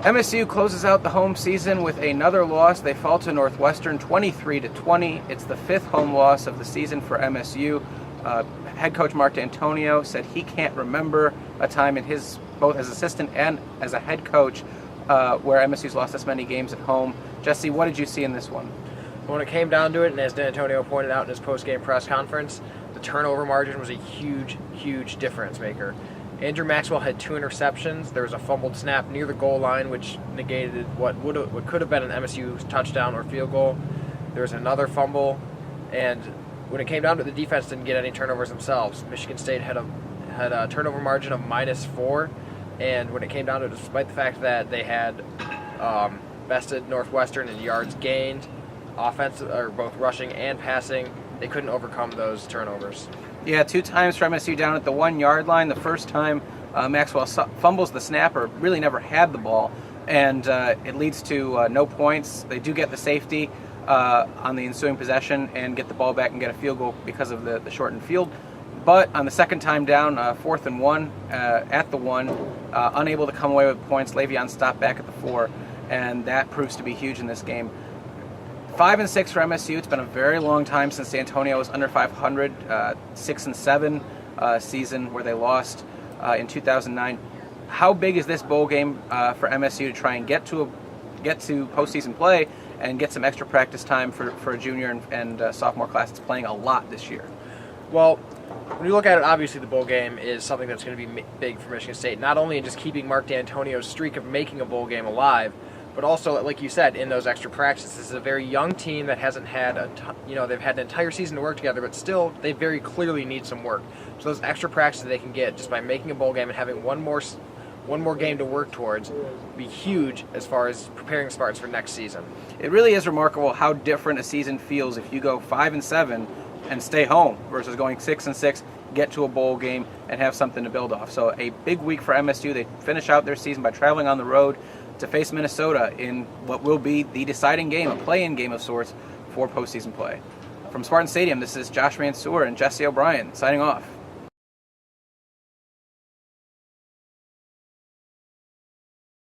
MSU closes out the home season with another loss. They fall to Northwestern 23-20. It's the 5th home loss of the season for MSU. Head coach Mark D'Antonio said he can't remember a time in his, both as assistant and as a head coach, where MSU's lost this many games at home. Jesse, what did you see in this one? When it came down to it, and as D'Antonio pointed out in his post-game press conference, the turnover margin was a huge, huge difference maker. Andrew Maxwell had 2 interceptions. There was a fumbled snap near the goal line, which negated what could have been an MSU touchdown or field goal. There was another fumble, and when it came down to it, the defense didn't get any turnovers themselves. Michigan State had a turnover margin of -4, and when it came down to it, despite the fact that they had bested Northwestern in yards gained, offensive or both rushing and passing, they couldn't overcome those turnovers. Yeah, 2 times for MSU down at the 1-yard line. The first time Maxwell fumbles the snapper, really never had the ball, and it leads to no points. They do get the safety on the ensuing possession and get the ball back and get a field goal because of the shortened field. But on the second time down, 4th and 1 at the 1, unable to come away with points. Le'Veon stopped back at the 4, and that proves to be huge in this game. 5-6 for MSU. It's been a very long time since D'Antonio was under 500. 6-7 season where they lost in 2009. How big is this bowl game for MSU to try and get to postseason play and get some extra practice time for a junior and sophomore class that's playing a lot this year? Well, when you look at it, obviously the bowl game is something that's going to be big for Michigan State, not only in just keeping Mark D'Antonio's streak of making a bowl game alive, but also, like you said, in those extra practices. This is a very young team that hasn't had they've had an entire season to work together, but still they very clearly need some work. So those extra practices they can get just by making a bowl game and having one more game to work towards would be huge as far as preparing Spartans for next season. It really is remarkable how different a season feels if you go 5-7 and stay home versus going 6-6, get to a bowl game, and have something to build off. So a big week for MSU. They finish out their season by traveling on the road to face Minnesota in what will be the deciding game, a play-in game of sorts for postseason play. From Spartan Stadium, this is Josh Mansour and Jesse O'Brien signing off.